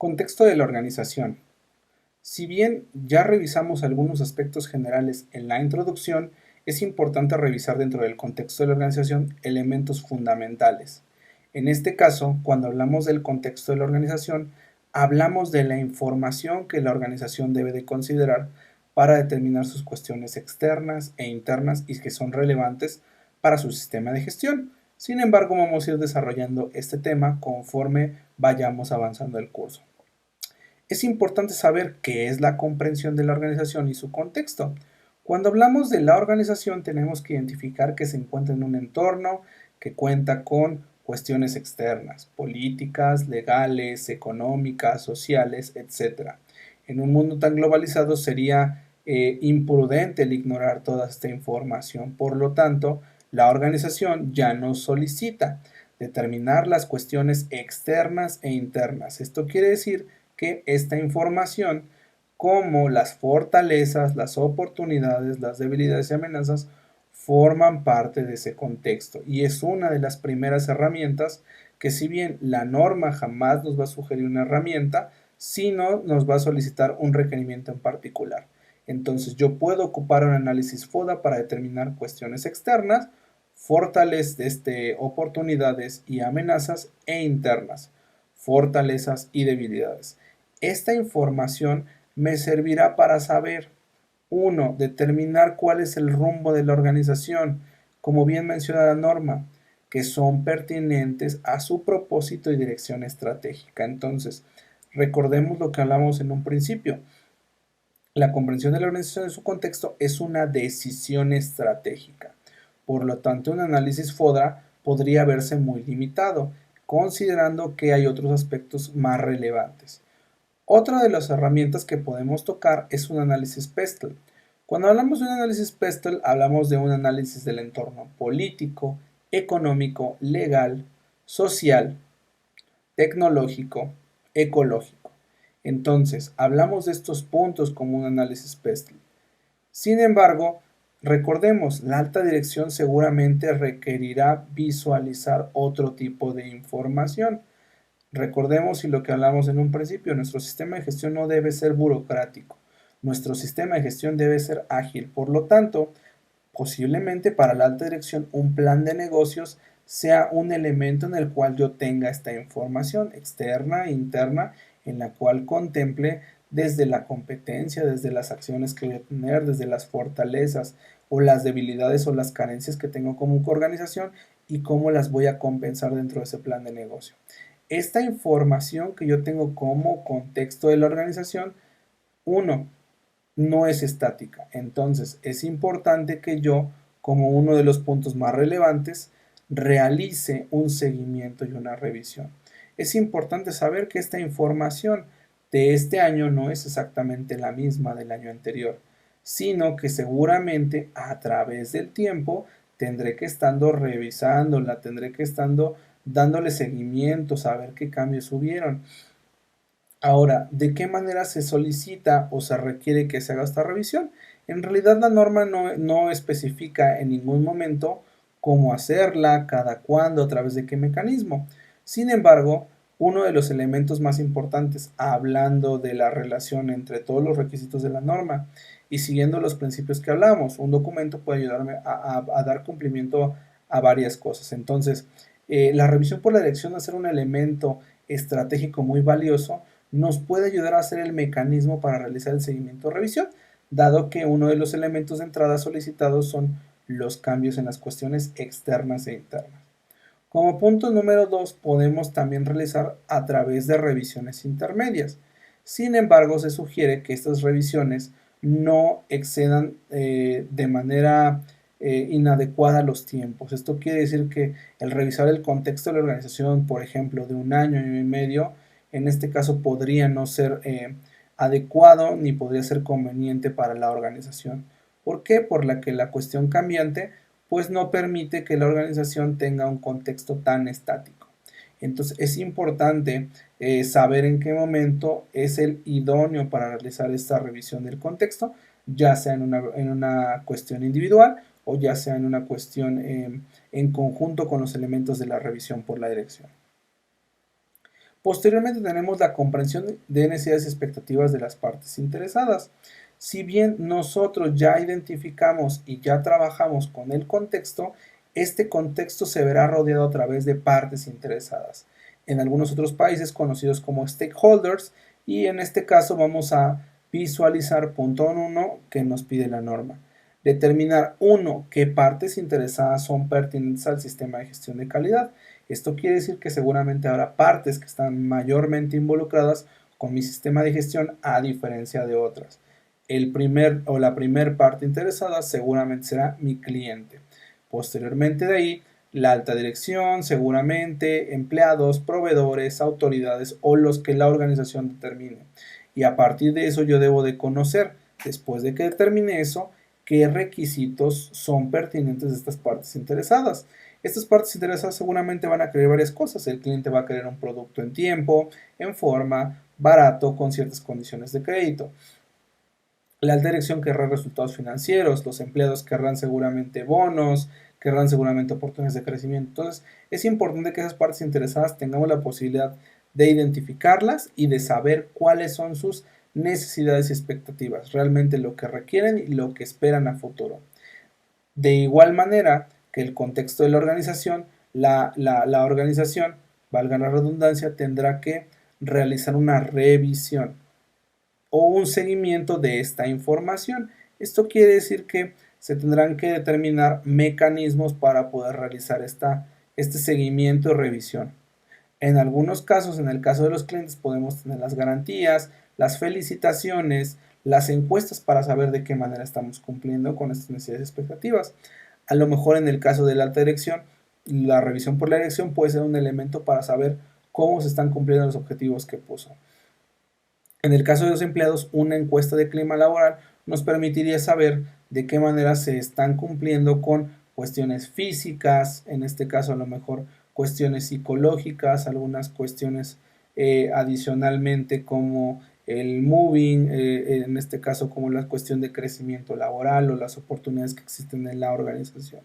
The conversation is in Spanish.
Contexto de la organización. Si bien ya revisamos algunos aspectos generales en la introducción, es importante revisar dentro del contexto de la organización elementos fundamentales. En este caso, cuando hablamos del contexto de la organización, hablamos de la información que la organización debe de considerar para determinar sus cuestiones externas e internas y que son relevantes para su sistema de gestión. Sin embargo, vamos a ir desarrollando este tema conforme vayamos avanzando el curso. Es importante saber qué es la comprensión de la organización y su contexto. Cuando hablamos de la organización tenemos que identificar que se encuentra en un entorno que cuenta con cuestiones externas, políticas, legales, económicas, sociales, etc. En un mundo tan globalizado sería imprudente el ignorar toda esta información. Por lo tanto, la organización ya nos solicita determinar las cuestiones externas e internas. Esto quiere decir que esta información, como las fortalezas, las oportunidades, las debilidades y amenazas, forman parte de ese contexto y es una de las primeras herramientas que, si bien la norma jamás nos va a sugerir una herramienta, sino nos va a solicitar un requerimiento en particular. Entonces yo puedo ocupar un análisis FODA para determinar cuestiones externas, fortalezas, oportunidades y amenazas e internas, fortalezas y debilidades. Esta información me servirá para saber, uno, determinar cuál es el rumbo de la organización, como bien menciona la norma, que son pertinentes a su propósito y dirección estratégica. Entonces, recordemos lo que hablamos en un principio. La comprensión de la organización en su contexto es una decisión estratégica. Por lo tanto, un análisis FODA podría verse muy limitado, considerando que hay otros aspectos más relevantes. Otra de las herramientas que podemos tocar es un análisis PESTEL. Cuando hablamos de un análisis PESTEL, hablamos de un análisis del entorno político, económico, legal, social, tecnológico, ecológico. Entonces, hablamos de estos puntos como un análisis PESTEL. Sin embargo, recordemos, la alta dirección seguramente requerirá visualizar otro tipo de información. Recordemos y lo que hablamos en un principio, nuestro sistema de gestión no debe ser burocrático, nuestro sistema de gestión debe ser ágil. Por lo tanto, posiblemente para la alta dirección un plan de negocios sea un elemento en el cual yo tenga esta información externa e interna, en la cual contemple desde la competencia, desde las acciones que voy a tener, desde las fortalezas o las debilidades o las carencias que tengo como organización y cómo las voy a compensar dentro de ese plan de negocio. Esta información que yo tengo como contexto de la organización, uno, no es estática. Entonces, es importante que yo, como uno de los puntos más relevantes, realice un seguimiento y una revisión. Es importante saber que esta información de este año no es exactamente la misma del año anterior, sino que seguramente a través del tiempo tendré que estando revisándola, tendré que estando dándole seguimiento, saber qué cambios hubieron. Ahora, ¿de qué manera se solicita o se requiere que se haga esta revisión? En realidad la norma no especifica en ningún momento cómo hacerla, cada cuándo, a través de qué mecanismo. Sin embargo, uno de los elementos más importantes, hablando de la relación entre todos los requisitos de la norma y siguiendo los principios que hablamos, un documento puede ayudarme a dar cumplimiento a varias cosas. Entonces, la revisión por la dirección va a ser un elemento estratégico muy valioso, nos puede ayudar a hacer el mecanismo para realizar el seguimiento o revisión, dado que uno de los elementos de entrada solicitados son los cambios en las cuestiones externas e internas. Como punto número 2, podemos también realizar a través de revisiones intermedias. Sin embargo, se sugiere que estas revisiones no excedan de manera inadecuada los tiempos. Esto quiere decir que el revisar el contexto de la organización, por ejemplo, de un año y medio, en este caso podría no ser adecuado ni podría ser conveniente para la organización. ¿Por qué? Por la que la cuestión cambiante pues no permite que la organización tenga un contexto tan estático. Entonces es importante saber en qué momento es el idóneo para realizar esta revisión del contexto, ya sea en una cuestión individual o ya sea en una cuestión en conjunto con los elementos de la revisión por la dirección. Posteriormente tenemos la comprensión de necesidades y expectativas de las partes interesadas. Si bien nosotros ya identificamos y ya trabajamos con el contexto, este contexto se verá rodeado a través de partes interesadas. En algunos otros países conocidos como stakeholders, y en este caso vamos a visualizar punto 1 que nos pide la norma. Determinar uno qué partes interesadas son pertinentes al sistema de gestión de calidad. Esto quiere decir que seguramente habrá partes que están mayormente involucradas con mi sistema de gestión a diferencia de otras. El primer o la primer parte interesada seguramente será mi cliente. Posteriormente de ahí, la alta dirección, seguramente empleados, proveedores, autoridades o los que la organización determine. Y a partir de eso yo debo de conocer, después de que determine eso, qué requisitos son pertinentes de estas partes interesadas. Estas partes interesadas seguramente van a querer varias cosas. El cliente va a querer un producto en tiempo, en forma, barato, con ciertas condiciones de crédito. La alta dirección querrá resultados financieros, los empleados querrán seguramente bonos, querrán seguramente oportunidades de crecimiento. Entonces, es importante que esas partes interesadas tengamos la posibilidad de identificarlas y de saber cuáles son sus necesidades y expectativas, realmente lo que requieren y lo que esperan a futuro. De igual manera que el contexto de la organización, la organización, valga la redundancia, tendrá que realizar una revisión o un seguimiento de esta información. Esto quiere decir que se tendrán que determinar mecanismos para poder realizar este seguimiento y revisión. En algunos casos, en el caso de los clientes, podemos tener las garantías, las felicitaciones, las encuestas para saber de qué manera estamos cumpliendo con estas necesidades y expectativas. A lo mejor en el caso de la alta dirección, la revisión por la dirección puede ser un elemento para saber cómo se están cumpliendo los objetivos que puso. En el caso de los empleados, una encuesta de clima laboral nos permitiría saber de qué manera se están cumpliendo con cuestiones físicas, en este caso a lo mejor cuestiones psicológicas, algunas cuestiones adicionalmente como el moving, en este caso como la cuestión de crecimiento laboral o las oportunidades que existen en la organización.